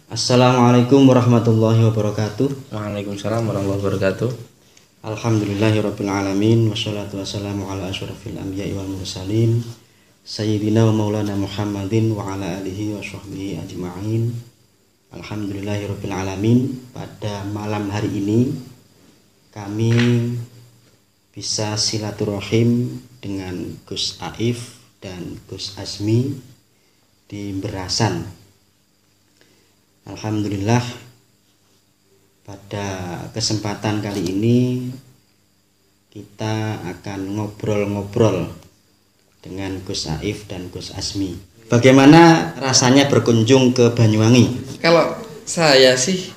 Assalamualaikum warahmatullahi wabarakatuh. Waalaikumsalam warahmatullahi wabarakatuh. Alhamdulillahirabbil alamin wassalatu wassalamu ala asyrofil anbiya'i wal mursalin sayyidina wa maulana Muhammadin wa ala alihi wa sahbihi ajma'in. Alhamdulillahirabbil alamin. Pada malam hari ini kami bisa silaturahim dengan Gus Aif dan Gus Azmi di Berasan. Alhamdulillah, pada kesempatan kali ini kita akan ngobrol-ngobrol dengan Gus Aif dan Gus Azmi. Bagaimana rasanya berkunjung ke Banyuwangi? Kalau saya sih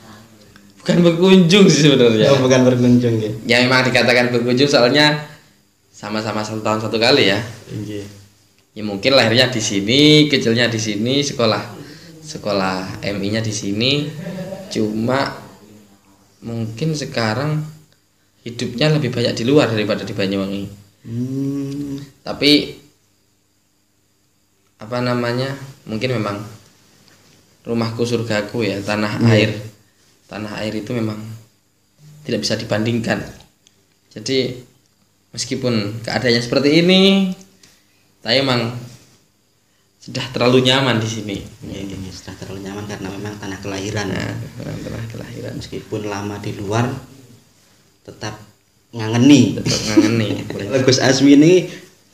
bukan berkunjung sih sebenarnya. Oh, bukan berkunjung ya? Ya memang dikatakan berkunjung soalnya sama-sama 1 tahun 1 kali ya. Iya. Ya mungkin lahirnya di sini, kecilnya di sini, sekolah MI-nya di sini. Cuma mungkin sekarang hidupnya lebih banyak di luar daripada di Banyuwangi. Tapi apa namanya? Mungkin memang rumahku surgaku ya, tanah air. Tanah air itu memang tidak bisa dibandingkan. Jadi meskipun keadaannya seperti ini, saya emang sudah terlalu nyaman di sini. Iya, sudah terlalu nyaman karena memang tanah kelahiran. Nah, tanah kelahiran. Meskipun lama di luar, tetap ngangeni. Kalau Gus Azmi ini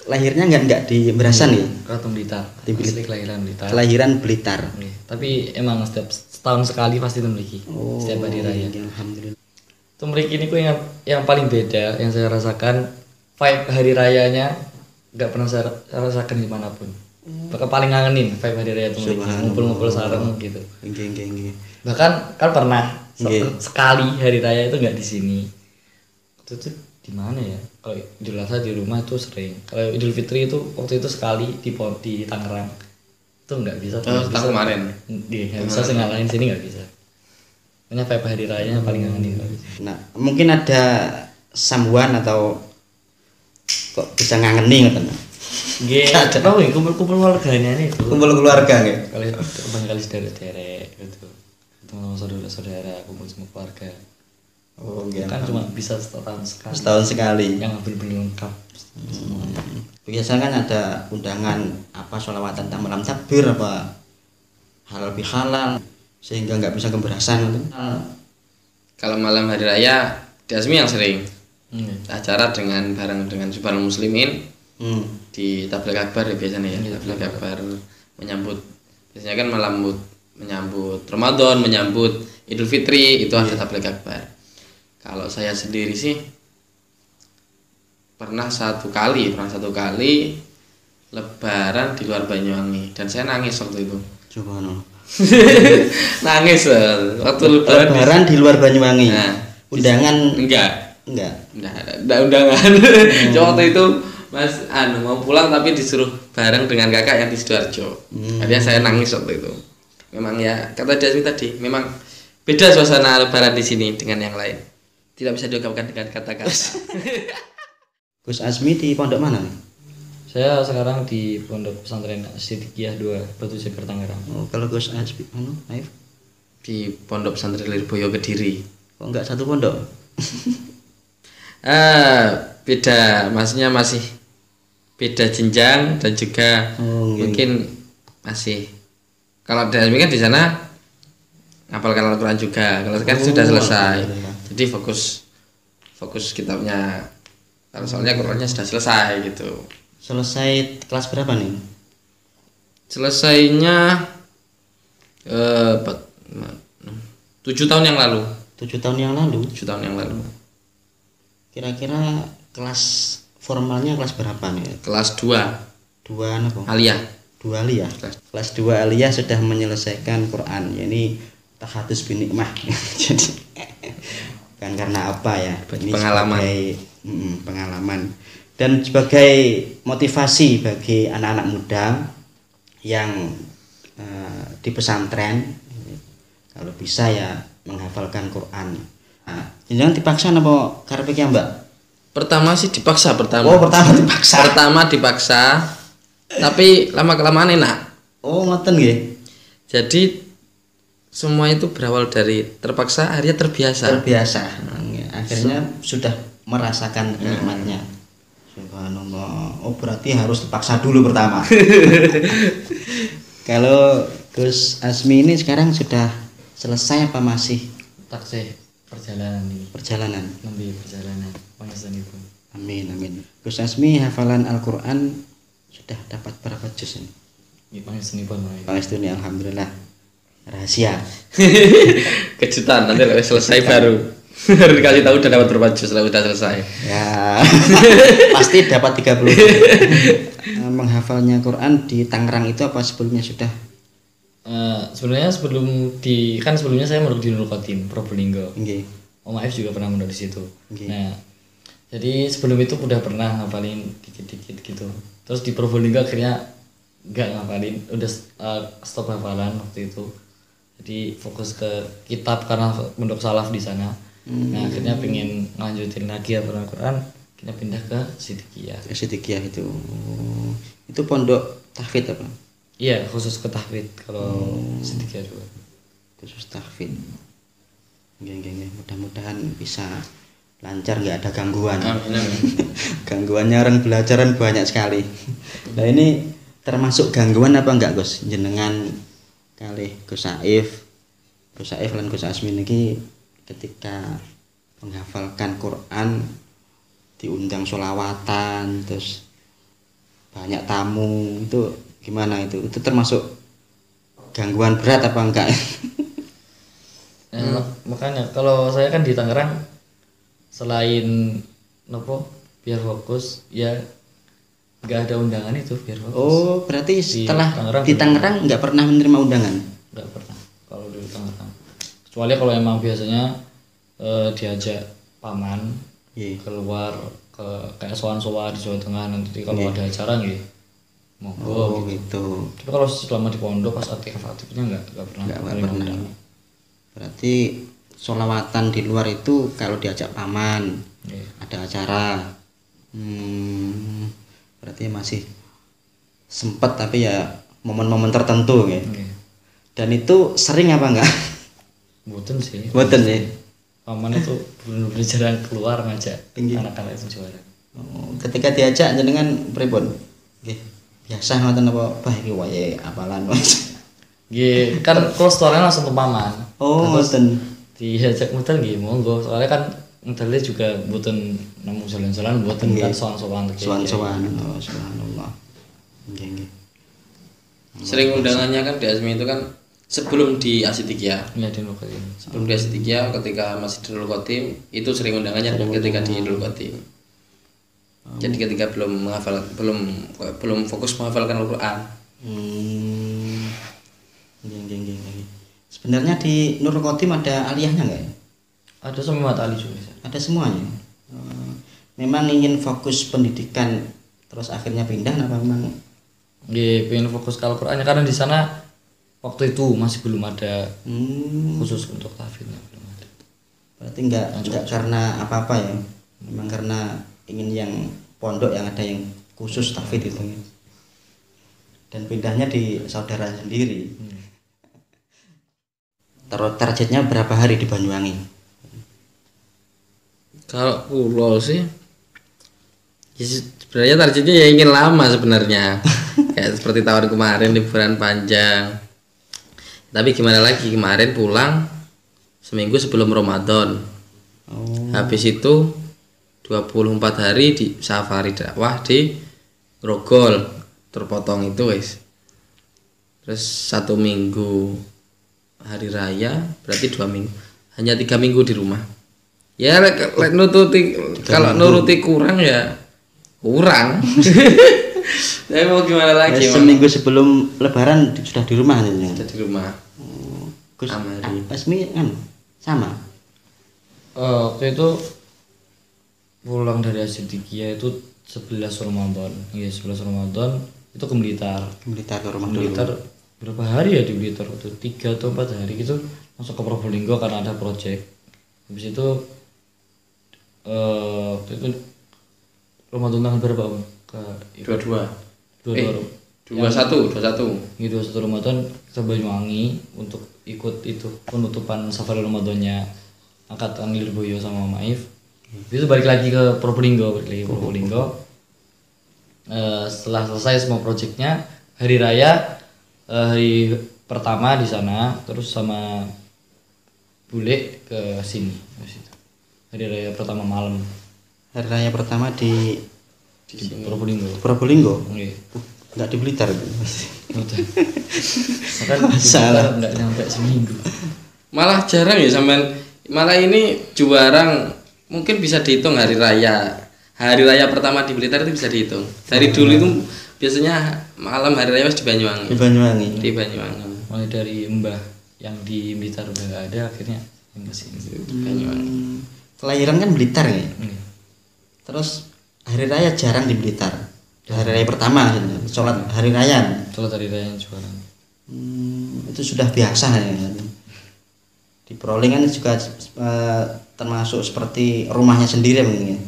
lahirnya nggak di Berasan ya? Kraton Blitar. Asli kelahiran Blitar. Kelahiran Blitar. Tapi emang setiap setahun sekali pasti temriki. Setiap hari raya. Alhamdulillah. Temriki ini yang paling beda yang saya rasakan, vibe hari rayanya nggak pernah saya rasakan dimanapun. Bahkan paling ngangenin vibe hari raya temriki, ngumpul-ngumpul sareng gitu. Bahkan kan pernah sekali hari raya itu nggak di sini. Itu tuh di mana ya? Kalau Idul Adha di rumah itu sering. Kalau Idul Fitri itu waktu itu sekali di Tangerang. Itu nggak bisa. Tahun kemarin. Iya, nggak bisa saya ngalahin sini, nggak bisa. Makanya vibe hari raya yang paling ngangenin. Nah, mungkin ada sambuan atau kok bisa ngangeni ngoten. Nggih, tahu kumpul-kumpul keluarganya nih. Kumpul keluarga nggih. Kali saudara-saudara gitu. Ketemu saudara-saudara, kumpul semua keluarga. Oh, nggih. Kan cuma bisa setahun sekali. Yang benar-benar lengkap semuanya. Biasanya kan ada undangan apa sholawatan malam takbir apa halal bihalal sehingga nggak bisa keberasan gitu. Kalau malam hari raya di Azmi yang sering acara bareng dengan Subhanal Muslimin di Tabligh Akbar ya biasanya ya. Tabligh Akbar biasanya kan menyambut Ramadan, menyambut Idul Fitri itu ada Tabligh Akbar. Kalau saya sendiri sih pernah satu kali Lebaran di luar Banyuwangi dan saya nangis waktu itu. Coba no. Nangis waktu Lebaran di luar Banyuwangi. Nah, undangan enggak ada undangan. Cuma waktu itu Mas mau pulang tapi disuruh bareng dengan kakak yang di Sidoarjo. Akhirnya saya nangis waktu itu. Memang ya kata Jasmi tadi, memang beda suasana Lebaran di sini dengan yang lain. Tidak bisa diungkapkan dengan kata-kata. Gus Azmi di pondok mana nih? Saya sekarang di Pondok Pesantren Sidikiyah 2 Batu Ceper Tangerang. Oh, kalau Gus Azmi Aif Di Pondok Pesantren Lirboyo Kediri. Kok enggak satu pondok? Beda, maksudnya masih beda jenjang dan juga mungkin masih. Kalau dari kan di sana ngapalkan Al-Quran juga. Kalau sekarang sudah selesai. Jadi fokus kitabnya. Kalau soalnya Qurannya sudah selesai gitu. Selesai kelas berapa nih? Selesainya 7 tahun yang lalu. 7 tahun yang lalu. Kira-kira kelas formalnya kelas berapa nih? Kelas 2 apa? Aliyah. 2 aliyah. Kelas 2 aliyah sudah menyelesaikan Quran. Ya, ini tahadus bin nikmah. Jadi bukan karena apa ya? Ini pengalaman. Pengalaman dan sebagai motivasi bagi anak-anak muda yang di pesantren, kalau bisa ya menghafalkan Quran. Jangan dipaksa apa karepe ki Mbak? Pertama sih dipaksa pertama. Oh, pertama dipaksa. Tapi lama-kelamaan enak. Oh, ngoten nggih. Jadi semua itu berawal dari terpaksa, akhirnya terbiasa. Akhirnya sudah merasakan nikmatnya. Subhanallah. Oh berarti harus dipaksa dulu pertama. Kalau Gus Asmi ini sekarang sudah selesai apa masih taksih perjalanan ini? Perjalanan. Lebih perjalanan pengajian itu. Amin. Gus Asmi hafalan Al-Qur'an sudah dapat berapa juz ini? Pengajian pun. Pangestu nih alhamdulillah. Rahasia. Kejutan nanti kalau selesai baru harus dikasih tahu udah dapat berapa juz setelah udah selesai. Ya. Pasti dapat 30. Menghafalnya Quran di Tangerang itu apa sebelumnya sudah? Sebenarnya sebelumnya saya mondok di Nurul Khotim Probolinggo. Nggih. Om Aif juga pernah mondok di situ. Okay. Nah, jadi sebelum itu udah pernah ngapalin dikit-dikit gitu. Terus di Probolinggo akhirnya nggak ngapalin, udah stop hafalan waktu itu. Jadi fokus ke kitab karena mondok salaf di sana. Nah, akhirnya pengen lanjutin lagi hafalan Quran, kita pindah ke Sidikiyah. Sidikiyah itu. Itu pondok tahfidz apa? Iya, khusus ke tahfidz kalau Sidikiyah juga. Khusus tahfidz. Nggih. Mudah-mudahan bisa lancar, nggak ada gangguan. Gangguannya orang belajaran banyak sekali. Nah ini termasuk gangguan apa enggak Gus? Jenengan kali Gus Saif lan Gus Asmi niki ketika menghafalkan Quran diundang sholawatan terus banyak tamu itu gimana itu termasuk gangguan berat apa enggak? Makanya kalau saya kan di Tangerang selain biar fokus ya nggak ada undangan itu biar fokus. Oh berarti setelah di Tangerang nggak pernah menerima undangan? Nggak pernah kalau di Tangerang, kecuali kalau emang biasanya diajak paman keluar ke kayak sowan-sowan di Jawa Tengah nanti kalau ada acara nih monggo gitu. Tapi kalau selama di pondok pas aktifnya nggak pernah. Berarti sholawatan di luar itu kalau diajak paman ada acara berarti masih sempat tapi ya momen-momen tertentu ya. Dan itu sering apa enggak? Boten sih. Boten ya. Paman itu benar-benar jarang keluar ngajak anak-anak itu juara. Ketika diajak jenengan pripun? Nggih. Biasa ngoten apa iki wae apalan Mas? Nggih, kan kolestornya langsung ke paman. Oh, ngoten. Diajak muter nggih monggo. Soalnya kan muternya juga boten nemu jalan-jalan boten kan sowan-sowan. Sowan-sowan. Oh, subhanallah. Nggih. Sering undangannya kan di Asmi itu kan sebelum di Asidikiyah. Iya di Nurul Khotim. Sebelum di Asidikiyah ketika masih di Nurul Khotim itu sering undangannya ketika di Nurul Khotim. Jadi ketika belum fokus menghafalkan Al-Qur'an. Geng. Sebenarnya di Nurul Khotim ada aliyahnya enggak ya? Ada semua tali juga. Ada semuanya. Memang ingin fokus pendidikan terus akhirnya pindah apa memang? Nggih, pengen fokus ke Al-Qur'annya karena di sana waktu itu masih belum ada khusus untuk tahfidnya belum ada. Berarti enggak karena apa-apa ya. Memang karena ingin yang pondok yang ada yang khusus tahfidz itu. Dan pindahnya di saudara sendiri. Targetnya berapa hari di Banyuwangi? Kalau pulau sih sebenarnya targetnya ya ingin lama sebenarnya. Kayak seperti tahun kemarin liburan panjang. Tapi gimana lagi, kemarin pulang seminggu sebelum Ramadan. Habis itu 24 hari di safari dakwah di Grogol, terpotong itu wis. Terus 1 minggu hari raya, berarti 2 minggu. Hanya 3 minggu di rumah. Ya kalau nuruti kurang ya kurang. Tapi mau gimana lagi? Seminggu sebelum Lebaran sudah di rumah nih. Sudah di rumah. Gus Asmi kan sama. Waktu itu pulang dari Asidikiyah itu 11 Ramadan. Iya, 11 Ramadan itu ke Blitar. Blitar ke rumah Blitar dulu. Berapa hari ya di Blitar waktu 3 atau 4 hari gitu masuk ke Probolinggo karena ada project. Habis itu waktu itu Ramadan tanggal berapa, Bang? Ke 22. 21 Ini 21 Ramadan ke Banyuwangi untuk ikut itu penutupan safari Ramadannya angkatan Lirboyo sama Maif. Itu balik lagi ke Probolinggo. Setelah selesai semua proyeknya, hari raya hari pertama di sana, terus sama bule ke sini. Hari raya pertama malam. Hari raya pertama di Probolinggo. Enggak di Blitar itu. Masalah enggak nyampe seminggu. Malah jarang ya sampean. Malah ini jarang, mungkin bisa dihitung hari raya pertama di Blitar itu bisa dihitung. Dari dulu itu biasanya malam hari raya di Banyuwangi. Di Banyuwangi. Mulai dari mbah yang di Blitar udah nggak ada, akhirnya yang ke sini. Banyuwangi. Kelahiran kan Blitar ya. Terus hari raya jarang di Blitar. Hari raya pertama, sholat hari raya. Sholat hari raya jarang. Itu sudah biasa ya. Di Proling kan juga termasuk seperti rumahnya sendiri mungkin.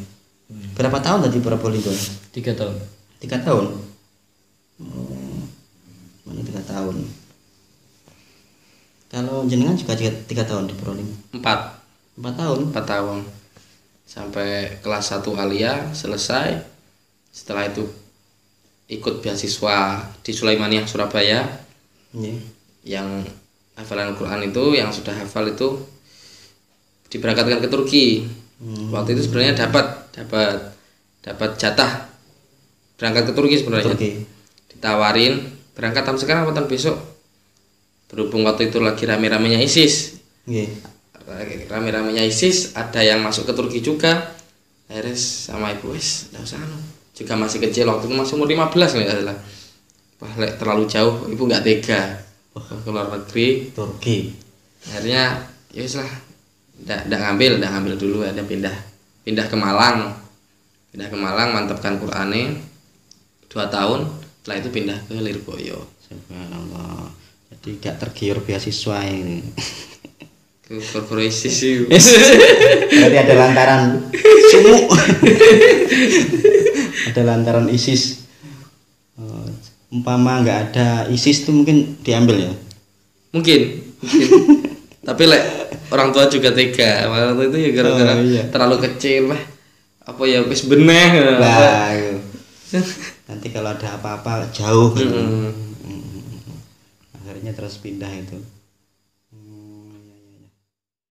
Berapa tahun tadi Probolinggo? 3 tahun. 3 tahun. Ini 3 tahun. Kalau jenengan juga 3 tahun di Proling? 4 tahun. Sampai kelas 1 alia selesai. Setelah itu ikut beasiswa di Sulaimaniah Surabaya. Yang hafalan Al-Quran itu, yang sudah hafal itu diberangkatkan ke Turki. Waktu itu sebenarnya dapat jatah berangkat ke Turki sebenarnya. Ditawarin berangkat tahun sekarang atau tahun besok. Berhubung waktu itu lagi rame-ramenya ISIS. Rame-ramenya ISIS, ada yang masuk ke Turki juga. Akhirnya sama ibu enggak usah juga masih kecil, waktu itu masih umur 15 enggak salah. Wah, terlalu jauh, ibu enggak tega ke luar negeri Turki. Akhirnya ya wis lah, enggak ngambil dulu, ada pindah ke Malang, mantapkan Qur'ane 2 tahun. Setelah itu pindah ke Lirboyo. Subhanallah. Jadi gak tergiur beasiswa ini. Ke korporasi sih. Berarti ada lantaran sumuk. Ada lantaran ISIS. Umpama nggak ada ISIS tuh mungkin diambil ya? Mungkin. Tapi orang tua juga tega. Waktu itu ya gara-gara terlalu kecil lah. Apa ya wis beneh. Lah. Nanti kalau ada apa-apa jauh. Akhirnya terus pindah itu.